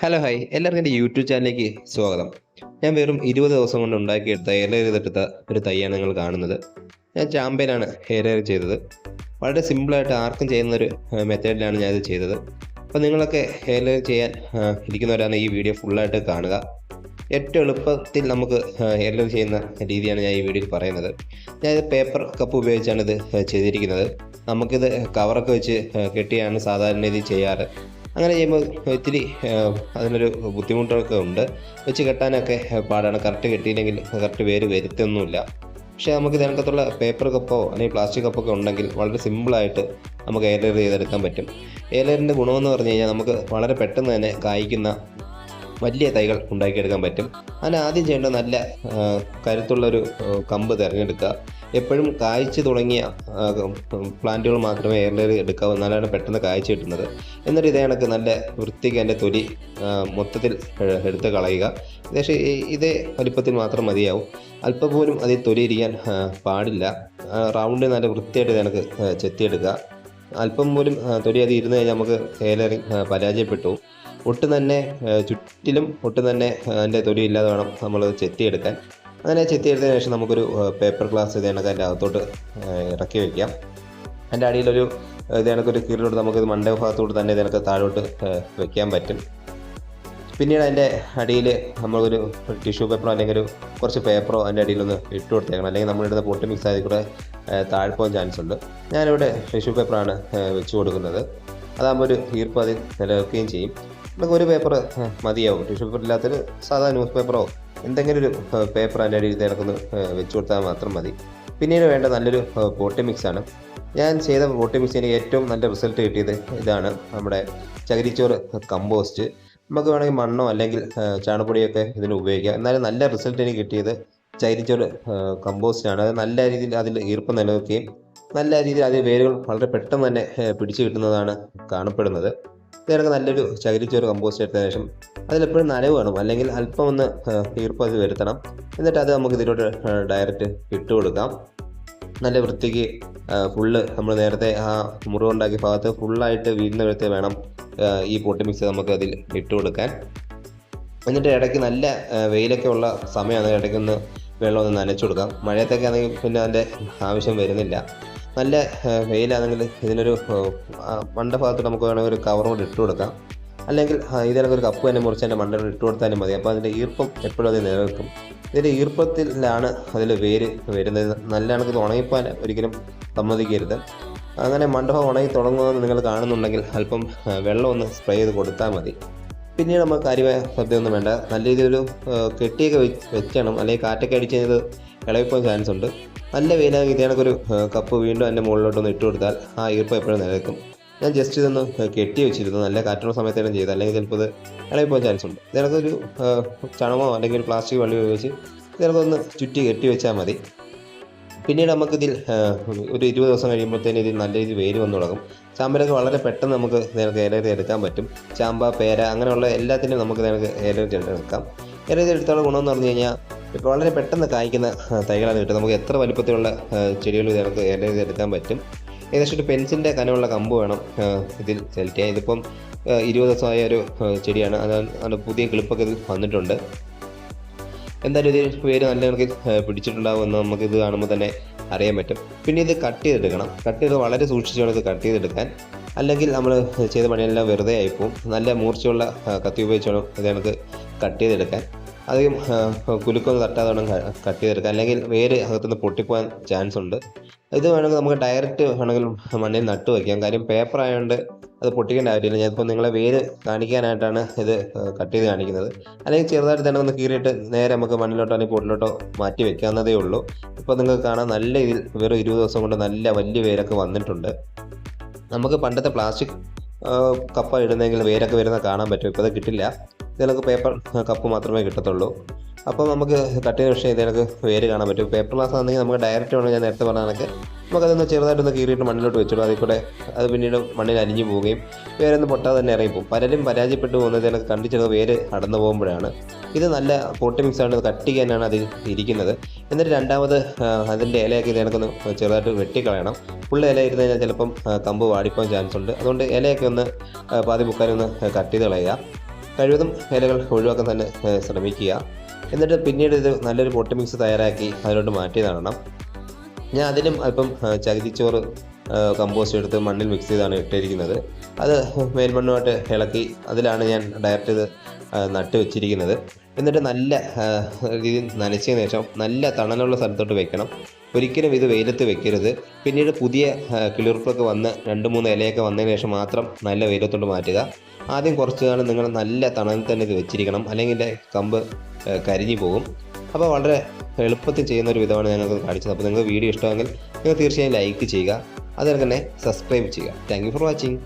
Hello hi എല്ലാവർക്കും എൻ്റെ YouTube ചാനലിലേക്ക് സ്വാഗതം. ഞാൻ വെറും 20 ദിവസം കൊണ്ട് ഉണ്ടാക്കിയെടുത്ത എയർലെയർ ചെയ്തെടുത്ത ഒരു തൈയാണ് നിങ്ങൾ കാണുന്നത്. ഞാൻ ചാമ്പയിലാണ് എയർലെയർ ചെയ്തത്. വളരെ സിമ്പിളായിട്ട് ആർക്കും ചെയ്യുന്നൊരു മെത്തേഡിലാണ് ഞാനിത് ചെയ്തത്. അപ്പോൾ നിങ്ങളൊക്കെ എയർലെയർ ചെയ്യാൻ ഇരിക്കുന്നവരാണ് ഈ വീഡിയോ ഫുള്ളായിട്ട് കാണുക. ഏറ്റവും എളുപ്പത്തിൽ നമുക്ക് എയർലെയർ ചെയ്യുന്ന രീതിയാണ് ഞാൻ ഈ വീഡിയോയിൽ പറയുന്നത്. ഞാനിത് പേപ്പർ കപ്പ് ഉപയോഗിച്ചാണ് ഇത് ചെയ്തിരിക്കുന്നത്. നമുക്കിത് കവറൊക്കെ വെച്ച് കെട്ടിയാണ് സാധാരണ ഇത് ചെയ്യാറ്. അങ്ങനെ ചെയ്യുമ്പോൾ ഇത്തിരി അതിനൊരു ബുദ്ധിമുട്ടൊക്കെ ഉണ്ട്. വെച്ച് കെട്ടാനൊക്കെ പാടാണ്. കറക്റ്റ് കെട്ടിയില്ലെങ്കിൽ കറക്റ്റ് വേര് വരുത്തൊന്നുമില്ല. പക്ഷേ നമുക്ക് ഇതിനകത്തുള്ള പേപ്പർ കപ്പോ അല്ലെങ്കിൽ പ്ലാസ്റ്റിക് കപ്പൊക്കെ ഉണ്ടെങ്കിൽ വളരെ സിമ്പിളായിട്ട് നമുക്ക് എയർലെയർ ചെയ്തെടുക്കാൻ പറ്റും. എയർലെയറിൻ്റെ ഗുണമെന്ന് പറഞ്ഞു കഴിഞ്ഞാൽ നമുക്ക് വളരെ പെട്ടെന്ന് തന്നെ കായ്ക്കുന്ന വലിയ തൈകൾ ഉണ്ടാക്കിയെടുക്കാൻ പറ്റും. അതിന് ആദ്യം ചെയ്യേണ്ടത് നല്ല കരുത്തുള്ളൊരു കമ്പ് തിരഞ്ഞെടുക്കുക. എപ്പോഴും കായ്ച്ചു തുടങ്ങിയ പ്ലാന്റുകൾ മാത്രമേ എയർലെയർ എടുക്കാവൂ, എന്നാലാണ് പെട്ടെന്ന് കായ്ച്ചു കിട്ടുന്നത്. എന്നിട്ട് ഇതേ കണക്ക് നല്ല വൃത്തിക്ക് അതിൻ്റെ തൊലി മൊത്തത്തിൽ എടുത്ത് കളയുക. ഏകദേശം ഇതേ വലിപ്പത്തിൽ മാത്രം മതിയാവും. അല്പം പോലും അതിൽ തൊലി ഇരിക്കാൻ പാടില്ല. റൗണ്ട് നല്ല വൃത്തിയായിട്ട് ഇതേ ചെത്തിയെടുക്കുക. അല്പം പോലും തൊലി അത് ഇരുന്ന് കഴിഞ്ഞാൽ നമുക്ക് എയർലെയറിങ് പരാജയപ്പെട്ടു. ഒട്ടും തന്നെ ചുറ്റിലും ഒട്ടും തന്നെ അതിൻ്റെ തൊലി ഇല്ലാതെ വേണം നമ്മൾ ചെത്തിയെടുക്കാൻ. അങ്ങനെ ചെത്തിയെടുത്തതിന് ശേഷം നമുക്കൊരു പേപ്പർ ഗ്ലാസ് ഇത് കണക്ക് അതിൻ്റെ അകത്തോട്ട് ഇറക്കി വയ്ക്കാം. അതിൻ്റെ അടിയിലൊരു ഇത് കണക്കൊരു കീറിലോട്ട് നമുക്കിത് മണ്ടേ ഭാഗത്തോട്ട് തന്നെ ഇത് കണക്ക് താഴോട്ട് വയ്ക്കാൻ പറ്റും. പിന്നീട് അതിൻ്റെ അടിയിൽ നമ്മളൊരു ടിഷ്യൂ പേപ്പറോ അല്ലെങ്കിൽ ഒരു കുറച്ച് പേപ്പറോ അതിൻ്റെ അടിയിലൊന്ന് ഇട്ട് കൊടുത്തേക്കണം. അല്ലെങ്കിൽ നമ്മളിടുന്ന പൊട്ടി മിക്സ് ആയി കൂടെ താഴ്പോകാൻ ചാൻസ് ഉണ്ട്. ഞാനിവിടെ ടിഷ്യൂ പേപ്പറാണ് വെച്ച് കൊടുക്കുന്നത്. അതാകുമ്പോൾ ഒരു ഈർപ്പം അതിൽ നിലനിൽക്കുകയും ചെയ്യും. നമുക്ക് ഒരു പേപ്പർ മതിയാവും. ടിഷ്യൂ പേപ്പർ ഇല്ലാത്തൊരു സാധാ ന്യൂസ് പേപ്പറോ എന്തെങ്കിലും ഒരു പേപ്പർ അതിൻ്റെ അടിയിൽ ഇറക്കുന്ന വെച്ച് കൊടുത്താൽ മാത്രം മതി. പിന്നീട് വേണ്ട നല്ലൊരു പോട്ടി മിക്സാണ്. ഞാൻ ചെയ്ത പോട്ടി മിക്സ് എനിക്ക് ഏറ്റവും നല്ല റിസൾട്ട് കിട്ടിയത് ഇതാണ്, നമ്മുടെ ചകിരിച്ചോറ് കമ്പോസ്റ്റ്. നമുക്ക് വേണമെങ്കിൽ മണ്ണോ അല്ലെങ്കിൽ ചാണകപ്പൊടിയൊക്കെ ഇതിന് ഉപയോഗിക്കാം. എന്നാലും നല്ല റിസൾട്ട് എനിക്ക് കിട്ടിയത് ചകിരിച്ചോറ് കമ്പോസ്റ്റാണ്. അത് നല്ല രീതിയിൽ അതിൽ ഈർപ്പം നിലനിൽക്കുകയും നല്ല രീതിയിൽ അതിൽ വേരുകൾ വളരെ പെട്ടെന്ന് തന്നെ പിടിച്ചു കിട്ടുന്നതാണ് കാണപ്പെടുന്നത്. ഇതിനൊക്കെ നല്ലൊരു ചകിരിച്ചോറ് കമ്പോസ്റ്റ് എടുത്തതിന് ശേഷം അതിലെപ്പോഴും നനവ് വേണം, അല്ലെങ്കിൽ അല്പം ഒന്ന് ഈർപ്പം അത് വരുത്തണം. എന്നിട്ട് അത് നമുക്ക് ഇതിലോട്ട് ഡയറക്റ്റ് ഇട്ട് കൊടുക്കാം. നല്ല വൃത്തിക്ക് ഫുള്ള് നമ്മൾ നേരത്തെ ആ മുറിവുണ്ടാക്കിയ ഭാഗത്ത് ഫുള്ളായിട്ട് വീഴുന്ന വിധത്തിൽ വേണം ഈ പൊട്ടി മിക്സ് നമുക്ക് അതിൽ ഇട്ട് കൊടുക്കാൻ. എന്നിട്ട് ഇടയ്ക്ക് നല്ല വെയിലൊക്കെ ഉള്ള സമയമാണ്, ഇടയ്ക്കൊന്ന് വെള്ളം ഒന്ന് നനച്ചു കൊടുക്കാം. മഴയത്തൊക്കെ ആണെങ്കിൽ പിന്നെ അതിൻ്റെ ആവശ്യം വരുന്നില്ല. നല്ല വെയിലാണെങ്കിൽ ഇതിനൊരു മണ്ടഭാഗത്ത് നമുക്ക് വേണമെങ്കിൽ ഒരു കവറും കൂടി ഇട്ട് കൊടുക്കാം. അല്ലെങ്കിൽ ഇതിനൊക്കെ ഒരു കപ്പ് തന്നെ മുറിച്ച് അതിൻ്റെ മണ്ടയോട് ഇട്ട് കൊടുത്താലും മതി. അപ്പോൾ അതിൻ്റെ ഈർപ്പം എപ്പോഴും അത് നിലനിൽക്കും. ഇതിൻ്റെ ഈർപ്പത്തിലാണ് അതിൽ വേര് വരുന്നത്. നല്ല കണക്ക് ഉണങ്ങിപ്പോൻ ഒരിക്കലും സമ്മതിക്കരുത്. അങ്ങനെ മണ്ടഭാഗം ഉണങ്ങി തുടങ്ങുമെന്ന് നിങ്ങൾ കാണുന്നുണ്ടെങ്കിൽ അല്പം വെള്ളം ഒന്ന് സ്പ്രേ ചെയ്ത് കൊടുത്താൽ മതി. പിന്നീട് നമുക്ക് കാര്യമായ ശ്രദ്ധയൊന്നും വേണ്ട. നല്ല രീതിയിലൊരു കെട്ടിയൊക്കെ വെക്കണം, അല്ലെങ്കിൽ കാറ്റൊക്കെ അടിച്ച് കഴിഞ്ഞത് ഇളകിപ്പോകാൻ ചാൻസ് ഉണ്ട്. നല്ല വെയിലാണെങ്കിൽ ഇതേണക്കൊരു കപ്പ് വീണ്ടും അതിൻ്റെ മുകളിലോട്ടൊന്ന് ഇട്ട് കൊടുത്താൽ ആ ഈർപ്പം എപ്പോഴും നിലനിൽക്കും. ഞാൻ ജസ്റ്റ് ഇതൊന്ന് കെട്ടി വെച്ചിരുന്നു. നല്ല കാറ്റുള്ള സമയത്തേനും ചെയ്ത്, അല്ലെങ്കിൽ ചിലപ്പോൾ ഇത് ഇളകിപ്പോകാൻ ചാൻസ് ഉണ്ട്. ഇതിനൊരു ചണമോ അല്ലെങ്കിൽ ഒരു പ്ലാസ്റ്റിക് വള്ളി ഉപയോഗിച്ച് ഇതിനൊന്ന് ചുറ്റി കെട്ടി വെച്ചാൽ മതി. പിന്നീട് നമുക്കിതിൽ ഒരു 20 ദിവസം കഴിയുമ്പോഴത്തേനും ഇതിൽ നല്ല രീതിയിൽ വേര് വന്നു തുടങ്ങും. ചാമ്പലൊക്കെ വളരെ പെട്ടെന്ന് നമുക്ക് ഇതിനൊക്കെ ഇലയിൽ എടുക്കാൻ പറ്റും. ചാമ്പ, പേര അങ്ങനെയുള്ള എല്ലാത്തിനും നമുക്ക് ഇതിനൊക്കെ ഇലയിൽ എടുക്കാം. ഇലയിൽ എടുത്തുള്ള ഗുണമെന്ന് പറഞ്ഞു കഴിഞ്ഞാൽ ഇപ്പോൾ വളരെ പെട്ടെന്ന് കായ്ക്കുന്ന തൈകളാണ് കിട്ടും. നമുക്ക് എത്ര വലിപ്പത്തിലുള്ള ചെടികൾ ഇതിനൊക്കെ ഇലയിൽ എടുക്കാൻ പറ്റും. ഏകദേശം ഒരു പെൻസിൻ്റെ കനമുള്ള കമ്പ് വേണം ഇതിൽ സെലക്ട് ചെയ്യാൻ. ഇതിപ്പം 20 ദിവസമായ ഒരു ചെടിയാണ്. അത് പുതിയ കിളിപ്പൊക്കെ ഇതിൽ വന്നിട്ടുണ്ട്. എന്തായാലും ഇതിൽ വേര് നല്ല കണക്കിൽ പിടിച്ചിട്ടുണ്ടാകുമെന്ന് നമുക്കിത് കാണുമ്പോൾ തന്നെ അറിയാൻ പറ്റും. പിന്നെ ഇത് കട്ട് ചെയ്തെടുക്കണം. കട്ട് ചെയ്ത് വളരെ സൂക്ഷിച്ച് വേണം ഇത് കട്ട് ചെയ്തെടുക്കാൻ. അല്ലെങ്കിൽ നമ്മൾ ചെയ്ത പണിയെല്ലാം വെറുതെ ആയിപ്പോവും. നല്ല മൂർച്ചയുള്ള കത്തി ഉപയോഗിച്ച് വേണം ഇത് നമുക്ക് കട്ട് ചെയ്തെടുക്കാൻ. അധികം കുലുക്കൊന്നും തട്ടാതെ വേണം കട്ട് ചെയ്തെടുക്കാൻ, അല്ലെങ്കിൽ വേര് അകത്തുനിന്ന് പൊട്ടിപ്പോകാൻ ചാൻസ് ഉണ്ട്. ഇത് വേണമെങ്കിൽ നമുക്ക് ഡയറക്റ്റ് വേണമെങ്കിൽ മണ്ണിൽ നട്ടു വയ്ക്കാം. കാര്യം പേപ്പർ ആയതുകൊണ്ട് അത് പൊട്ടിക്കേണ്ട കാര്യമില്ല. ഞാനിപ്പോൾ നിങ്ങളെ വേര് കാണിക്കാനായിട്ടാണ് ഇത് കട്ട് ചെയ്ത് കാണിക്കുന്നത്. അല്ലെങ്കിൽ ചെറുതായിട്ട് തന്നെ ഒന്ന് കീറിയിട്ട് നേരെ നമുക്ക് മണ്ണിലോട്ടോ അല്ലെങ്കിൽ പൊട്ടിലോട്ടോ മാറ്റി വെക്കാവുന്നതേ ഉള്ളൂ. ഇപ്പോൾ നിങ്ങൾക്ക് കാണാൻ നല്ല രീതിയിൽ വെറും 20 ദിവസം കൊണ്ട് നല്ല വലിയ വേരൊക്കെ വന്നിട്ടുണ്ട്. നമുക്ക് പണ്ടത്തെ പ്ലാസ്റ്റിക് കപ്പ ഇടുന്നെങ്കിൽ വേരൊക്കെ വരുന്ന കാണാൻ പറ്റും. ഇപ്പോൾ അത് കിട്ടില്ല. ഇതിനൊക്കെ പേപ്പർ കപ്പ് മാത്രമേ കിട്ടത്തുള്ളൂ. അപ്പോൾ നമുക്ക് കട്ട് ചെയ്ത പക്ഷേ ഇതിനൊക്കെ വേര് കാണാൻ പറ്റും. പേപ്പർ ഗ്ലാസ് ആണെങ്കിൽ നമുക്ക് ഡയറക്റ്റ് വേണം, ഞാൻ നേരത്തെ പറഞ്ഞ കണക്ക് നമുക്കതൊന്ന് ചെറുതായിട്ടൊന്ന് കീറിയിട്ട് മണ്ണിലോട്ട് വെച്ചിടും. അതിൽ കൂടെ അത് പിന്നീട് മണ്ണിൽ അലിഞ്ഞു പോവുകയും വേരൊന്നും പൊട്ടാതെ തന്നെ ഇറങ്ങിപ്പോവും. പലരും പരാജയപ്പെട്ടു പോകുന്നത് ഇതിനൊക്കെ കണ്ടിച്ചത് വേര് അടന്നു പോകുമ്പോഴാണ്. ഇത് നല്ല പോട്ടി മിക്സാണ്, കട്ടിക്കാനാണ് അതിൽ ഇരിക്കുന്നത്. എന്നിട്ട് രണ്ടാമത് അതിൻ്റെ ഇലയൊക്കെ ഇതിനൊക്കൊന്ന് ചെറുതായിട്ട് വെട്ടിക്കളയണം. ഫുൾ ഇല ഇരുന്ന് കഴിഞ്ഞാൽ ചിലപ്പം കമ്പ് വാടിപ്പോകാൻ ചാൻസ് ഉണ്ട്. അതുകൊണ്ട് ഇലയൊക്കെ ഒന്ന് പാതി മുക്കാലൊന്ന് കട്ട് ചെയ്ത് കളയുക. കഴിവതും ഇലകൾ ഒഴിവാക്കാൻ തന്നെ ശ്രമിക്കുക. എന്നിട്ട് പിന്നീട് ഇത് നല്ലൊരു പൊട്ട് മിക്സ് തയ്യാറാക്കി അതിലോട്ട് മാറ്റി നടണം. ഞാൻ അതിലും അല്പം ചകിരിച്ചോറ് കമ്പോസ്റ്റ് എടുത്ത് മണ്ണിൽ മിക്സ് ചെയ്താണ് ഇട്ടിരിക്കുന്നത്. അത് മേൽമണ്ണുമായിട്ട് ഇളക്കി അതിലാണ് ഞാൻ ഡയറക്റ്റ് ഇത് നട്ട് വെച്ചിരിക്കുന്നത്. എന്നിട്ട് നല്ല രീതിയിൽ നനച്ചതിന് ശേഷം നല്ല തണലുള്ള സ്ഥലത്തോട്ട് വെക്കണം. ഒരിക്കലും ഇത് വെയിലത്ത് വെക്കരുത്. പിന്നീട് പുതിയ കിളിർപ്പൊക്കെ വന്ന് 2-3 ഇലയൊക്കെ വന്നതിന് ശേഷം മാത്രം നല്ല വെയിലത്തോട്ട് മാറ്റുക. ആദ്യം കുറച്ച് കാലം നിങ്ങൾ നല്ല തണലിൽ തന്നെ ഇത് വെച്ചിരിക്കണം, അല്ലെങ്കിൽ കമ്പ് കരിഞ്ഞു പോകും. അപ്പോൾ വളരെ എളുപ്പത്തിൽ ചെയ്യുന്ന ഒരു വിധമാണ് ഞങ്ങൾക്ക് കാണിച്ചത്. അപ്പോൾ നിങ്ങൾക്ക് വീഡിയോ ഇഷ്ടമെങ്കിൽ നിങ്ങൾ തീർച്ചയായും ലൈക്ക് ചെയ്യുക, അതുപോലെ തന്നെ സബ്സ്ക്രൈബ് ചെയ്യുക. Thank you for watching.